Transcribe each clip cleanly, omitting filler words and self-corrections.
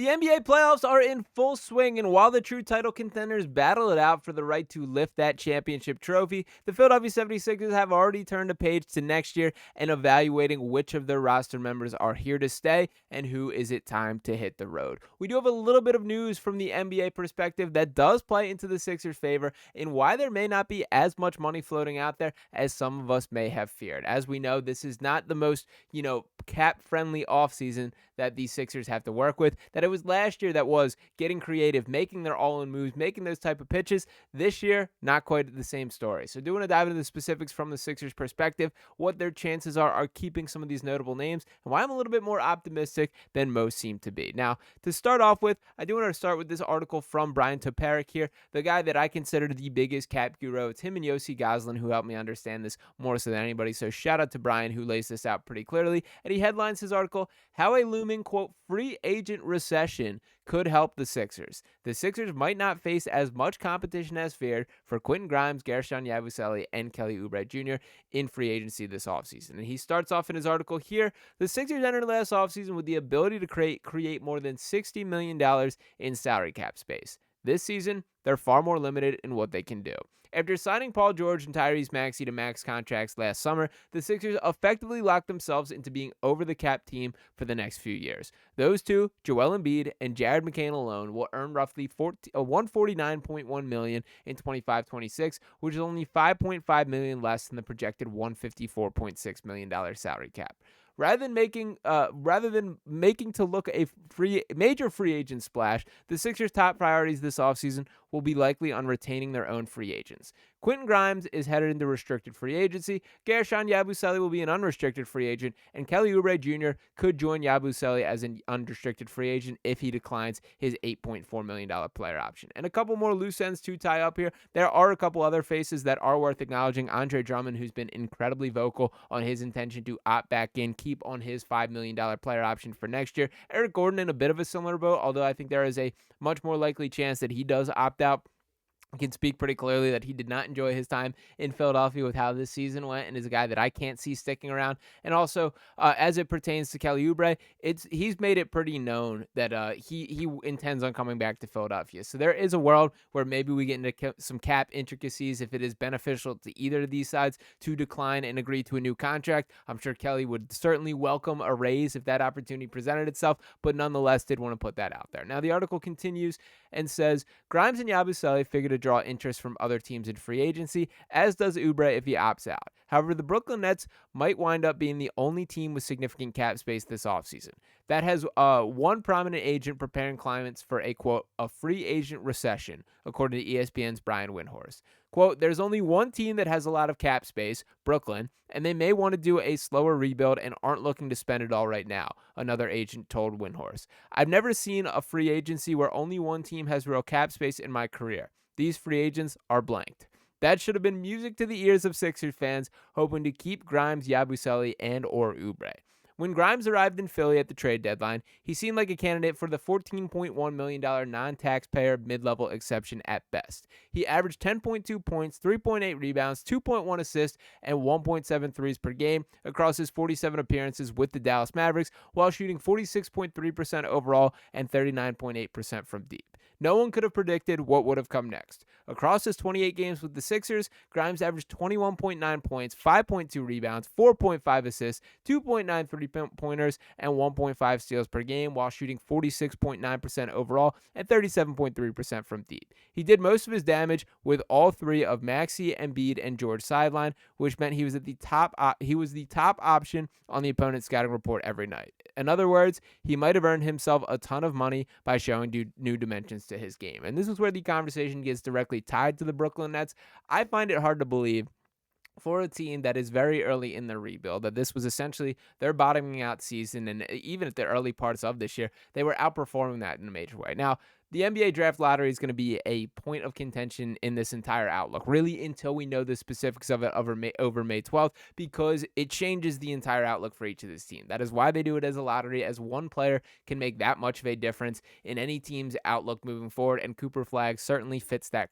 The NBA playoffs are in full swing, and while the true title contenders battle it out for the right to lift that championship trophy, the Philadelphia 76ers have already turned a page to next year and evaluating which of their roster members are here to stay and who is it time to hit the road. We do have a little bit of news from the NBA perspective that does play into the Sixers' favor in why there may not be as much money floating out there as some of us may have feared. As we know, this is not the most, cap-friendly offseason that the Sixers have to work with. That it was last year that was getting creative, making their all-in moves, making those type of pitches. This year, not quite the same story. So do want to dive into the specifics from the Sixers' perspective, what their chances are keeping some of these notable names, and why I'm a little bit more optimistic than most seem to be. Now, to start off with, I do want to start with this article from Brian Toparik here, the guy that I consider the biggest cap guru. It's him and Yossi Goslin who helped me understand this more so than anybody. So shout out to Brian who lays this out pretty clearly. And he headlines his article, How a Looming, quote, Free Agent Recession Could Help the Sixers. The Sixers might not face as much competition as feared for Quentin Grimes, Gershon Yabusele, and Kelly Oubre Jr. in free agency this offseason. And he starts off in his article here, the Sixers entered last offseason with the ability to create more than $60 million in salary cap space. This season, they're far more limited in what they can do. After signing Paul George and Tyrese Maxey to max contracts last summer, the Sixers effectively locked themselves into being over the cap team for the next few years. Those two, Joel Embiid and Jared McCain alone, will earn roughly $149.1 million in 25-26, which is only $5.5 million less than the projected $154.6 million salary cap. Rather than making to look a major free agent splash, the Sixers' top priorities this offseason will be likely on retaining their own free agents. Quentin Grimes is headed into restricted free agency, Gershon Yabusele will be an unrestricted free agent, and Kelly Oubre Jr. could join Yabusele as an unrestricted free agent if he declines his $8.4 million player option. And a couple more loose ends to tie up here. There are a couple other faces that are worth acknowledging. Andre Drummond, who's been incredibly vocal on his intention to opt back in, keep on his $5 million player option for next year. Eric Gordon in a bit of a similar boat, although I think there is a much more likely chance that he does opt out. I can speak pretty clearly that he did not enjoy his time in Philadelphia with how this season went and is a guy that I can't see sticking around. And also, as it pertains to Kelly Oubre, he's made it pretty known that he intends on coming back to Philadelphia. So there is a world where maybe we get into some cap intricacies if it is beneficial to either of these sides to decline and agree to a new contract. I'm sure Kelly would certainly welcome a raise if that opportunity presented itself, but nonetheless did want to put that out there. Now, the article continues and says, Grimes and Yabusele figure to draw interest from other teams in free agency, as does Oubre if he opts out. However, the Brooklyn Nets might wind up being the only team with significant cap space this offseason. That has one prominent agent preparing clients for a, quote, a free agent recession, according to ESPN's Brian Windhorst. Quote, there's only one team that has a lot of cap space, Brooklyn, and they may want to do a slower rebuild and aren't looking to spend it all right now, another agent told Windhorst. I've never seen a free agency where only one team has real cap space in my career. These free agents are blanked. That should have been music to the ears of Sixers fans hoping to keep Grimes, Yabusele, and or Oubre. When Grimes arrived in Philly at the trade deadline, he seemed like a candidate for the $14.1 million non-taxpayer mid-level exception at best. He averaged 10.2 points, 3.8 rebounds, 2.1 assists, and 1.7 threes per game across his 47 appearances with the Dallas Mavericks, while shooting 46.3% overall and 39.8% from deep. No one could have predicted what would have come next. Across his 28 games with the Sixers, Grimes averaged 21.9 points, 5.2 rebounds, 4.5 assists, 2.9 three-pointers, and 1.5 steals per game while shooting 46.9% overall and 37.3% from deep. He did most of his damage with all three of Maxey, Embiid, and George sideline, which meant he was the top option on the opponent's scouting report every night. In other words, he might have earned himself a ton of money by showing new dimensions to his game. And this is where the conversation gets directly tied to the Brooklyn Nets. I find it hard to believe for a team that is very early in their rebuild, that this was essentially their bottoming out season, and even at the early parts of this year, they were outperforming that in a major way. Now, the NBA draft lottery is going to be a point of contention in this entire outlook, really until we know the specifics of it over May 12th, because it changes the entire outlook for each of this team. That is why they do it as a lottery, as one player can make that much of a difference in any team's outlook moving forward, and Cooper Flagg certainly fits that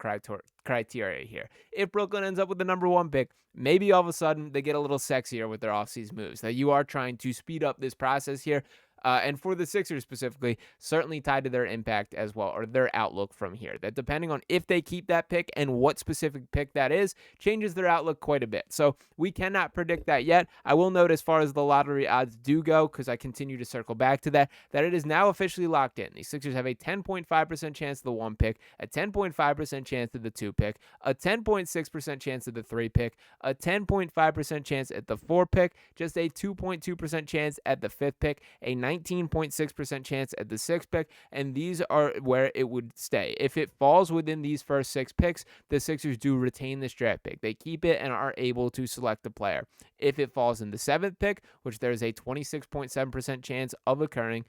criteria here. If Brooklyn ends up with the number one pick, maybe all of a sudden they get a little sexier with their offseason moves, that you are trying to speed up this process here. And for the Sixers specifically, certainly tied to their impact as well, or their outlook from here. That depending on if they keep that pick and what specific pick that is, changes their outlook quite a bit. So we cannot predict that yet. I will note, as far as the lottery odds do go, because I continue to circle back to that it is now officially locked in. The Sixers have a 10.5% chance of the 1 pick, a 10.5% chance of the 2 pick, a 10.6% chance of the 3 pick, a 10.5% chance at the 4 pick, just a 2.2% chance at the 5th pick, a 19.6% chance at the 6th pick, and these are where it would stay. If it falls within these first 6 picks, the Sixers do retain this draft pick. They keep it and are able to select a player. If it falls in the 7th pick, which there is a 26.7% chance of occurring,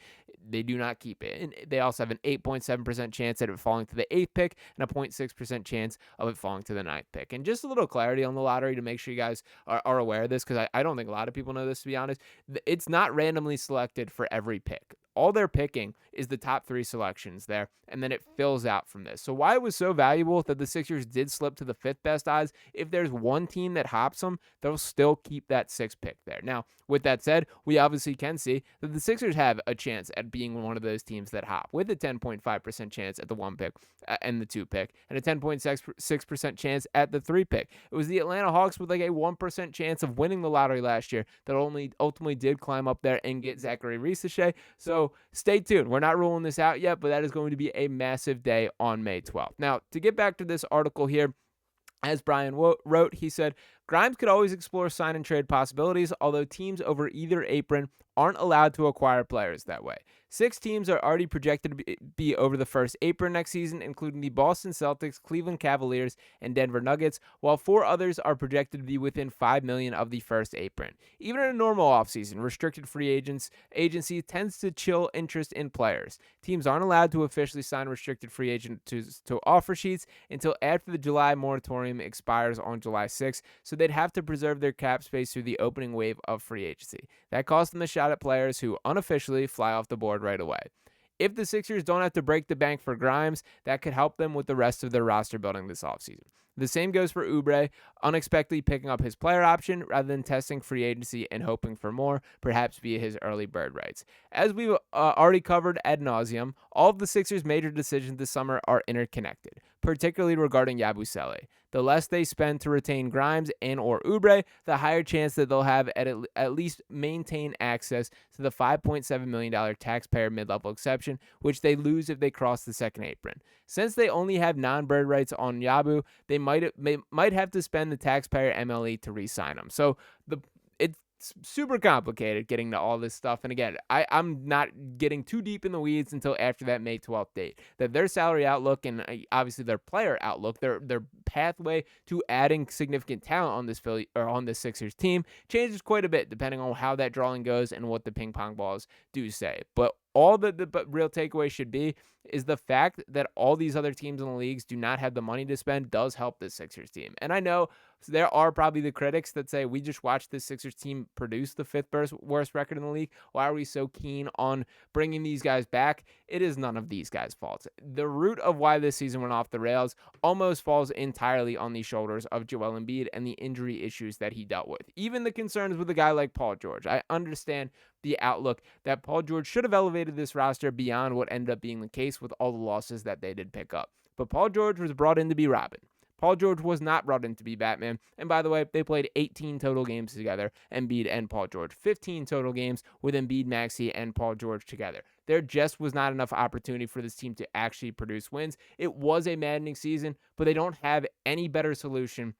they do not keep it. And they also have an 8.7% chance at it falling to the 8th pick and a 0.6% chance of it falling to the 9th pick. And just a little clarity on the lottery to make sure you guys are aware of this, because I don't think a lot of people know this, to be honest. It's not randomly selected for every pick. All they're picking is the top 3 selections there, and then it fills out from this. So why it was so valuable that the Sixers did slip to the 5th best odds, if there's one team that hops them, they'll still keep that 6th pick there. Now, with that said, we obviously can see that the Sixers have a chance at being one of those teams that hop, with a 10.5% chance at the 1 pick and the 2 pick, and a 10.6% chance at the 3 pick. It was the Atlanta Hawks with like a 1% chance of winning the lottery last year that only ultimately did climb up there and get Zachary Recession. So stay tuned. We're not ruling this out yet, but that is going to be a massive day on May 12th. Now, to get back to this article here, as Brian wrote, he said, Grimes could always explore sign and trade possibilities, although teams over either apron aren't allowed to acquire players that way. 6 teams are already projected to be over the first apron next season, including the Boston Celtics, Cleveland Cavaliers, and Denver Nuggets, while 4 others are projected to be within $5 million of the first apron. Even in a normal offseason, restricted free agency tends to chill interest in players. Teams aren't allowed to officially sign restricted free agents to offer sheets until after the July moratorium expires on July 6th, so they'd have to preserve their cap space through the opening wave of free agency. That costs them a shot at players who unofficially fly off the board right away. If the Sixers don't have to break the bank for Grimes, that could help them with the rest of their roster building this offseason. The same goes for Oubre, unexpectedly picking up his player option rather than testing free agency and hoping for more, perhaps via his early bird rights. As we've already covered ad nauseum, all of the Sixers' major decisions this summer are interconnected, particularly regarding Yabusele. The less they spend to retain Grimes and or Oubre, the higher chance that they'll have at least maintain access to the $5.7 million taxpayer mid-level exception, which they lose if they cross the second apron. Since they only have non-bird rights on Yabu, they might have to spend the taxpayer MLE to re-sign him. So it's super complicated getting to all this stuff. And again, I'm not getting too deep in the weeds until after that May 12th date. That their salary outlook and obviously their player outlook, their pathway to adding significant talent on this Sixers team changes quite a bit depending on how that drawing goes and what the ping pong balls do say. But all the real takeaway should be is the fact that all these other teams in the leagues do not have the money to spend does help this Sixers team. And I know there are probably the critics that say, we just watched this Sixers team produce the 5th worst record in the league. Why are we so keen on bringing these guys back? It is none of these guys' fault. The root of why this season went off the rails almost falls entirely on the shoulders of Joel Embiid and the injury issues that he dealt with. Even the concerns with a guy like Paul George. I understand the outlook that Paul George should have elevated this roster beyond what ended up being the case with all the losses that they did pick up. But Paul George was brought in to be Robin. Paul George was not brought in to be Batman. And by the way, they played 18 total games together, Embiid and Paul George. 15 total games with Embiid, Maxey, and Paul George together. There just was not enough opportunity for this team to actually produce wins. It was a maddening season, but they don't have any better solution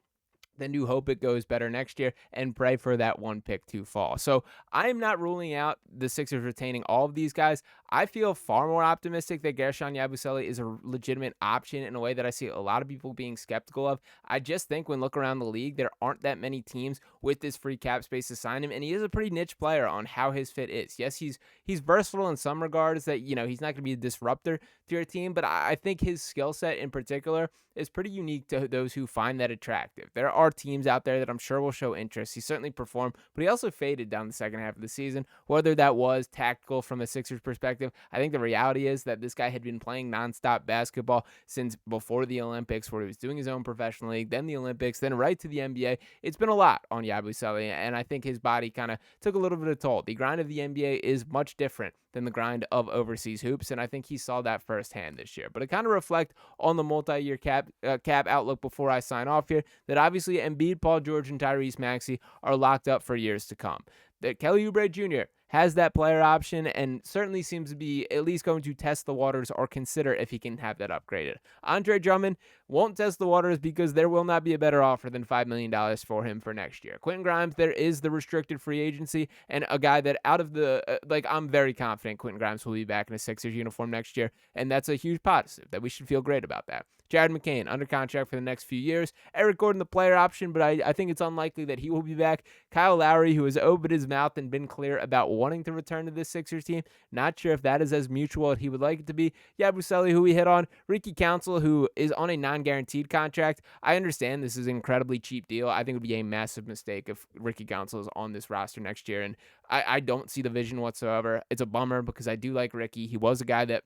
than to hope it goes better next year and pray for that 1 pick to fall. So I am not ruling out the Sixers retaining all of these guys. I feel far more optimistic that Guerschon Yabusele is a legitimate option in a way that I see a lot of people being skeptical of. I just think when look around the league, there aren't that many teams with this free cap space to sign him, and he is a pretty niche player on how his fit is. Yes, he's versatile in some regards that, he's not going to be a disruptor to your team, but I think his skill set in particular is pretty unique to those who find that attractive. There are are teams out there that I'm sure will show interest. He certainly performed, but he also faded down the second half of the season. Whether that was tactical from a Sixers perspective, I think the reality is that this guy had been playing nonstop basketball since before the Olympics, where he was doing his own professional league, then the Olympics, then right to the NBA. It's been a lot on Yabusele, and I think his body kind of took a little bit of toll. The grind of the NBA is much different than the grind of overseas hoops, and I think he saw that firsthand this year. But to kind of reflect on the multi-year cap outlook before I sign off here, that obviously Embiid, Paul George, and Tyrese Maxey are locked up for years to come. That Kelly Oubre Jr. has that player option and certainly seems to be at least going to test the waters or consider if he can have that upgraded. Andre Drummond won't test the waters because there will not be a better offer than $5 million for him for next year. Quentin Grimes, there is the restricted free agency, and a guy that out of the, I'm very confident Quentin Grimes will be back in a Sixers uniform next year, and that's a huge positive that we should feel great about that. Jared McCain, under contract for the next few years. Eric Gordon, the player option, but I think it's unlikely that he will be back. Kyle Lowry, who has opened his mouth and been clear about wanting to return to this Sixers team. Not sure if that is as mutual as he would like it to be. Yabusele, who we hit on. Ricky Council, who is on a non-guaranteed contract. I understand this is an incredibly cheap deal. I think it would be a massive mistake if Ricky Council is on this roster next year, and I don't see the vision whatsoever. It's a bummer because I do like Ricky. He was a guy that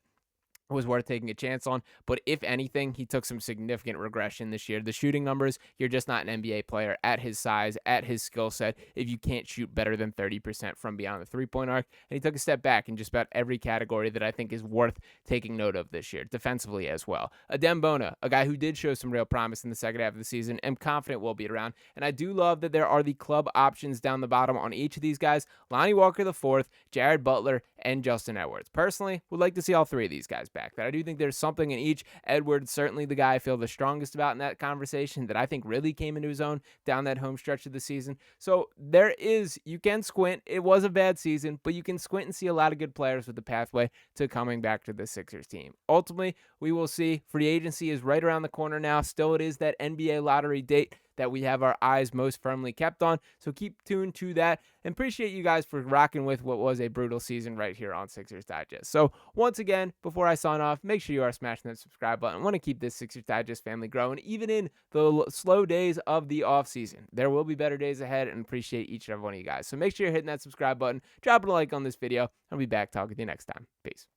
was worth taking a chance on, but if anything, he took some significant regression this year. The shooting numbers, you're just not an NBA player at his size, at his skill set, if you can't shoot better than 30% from beyond the three-point arc, and he took a step back in just about every category that I think is worth taking note of this year, defensively as well. Adem Bona, a guy who did show some real promise in the second half of the season, I'm confident will be around, and I do love that there are the club options down the bottom on each of these guys. Lonnie Walker IV, Jared Butler, and Justin Edwards. Personally, would like to see all three of these guys back. That I do think there's something in each. Edwards, certainly the guy I feel the strongest about in that conversation, that I think really came into his own down that home stretch of the season. So you can squint. It was a bad season, but you can squint and see a lot of good players with the pathway to coming back to the Sixers team. Ultimately, we will see. Free agency is right around the corner now. Still, it is that NBA lottery date that we have our eyes most firmly kept on. So keep tuned to that, and appreciate you guys for rocking with what was a brutal season right here on Sixers Digest. So once again, before I sign off, make sure you are smashing that subscribe button. I want to keep this Sixers Digest family growing, even in the slow days of the offseason. There will be better days ahead, and appreciate each and every one of you guys. So make sure you're hitting that subscribe button, dropping a like on this video. I'll be back talking to you next time. Peace.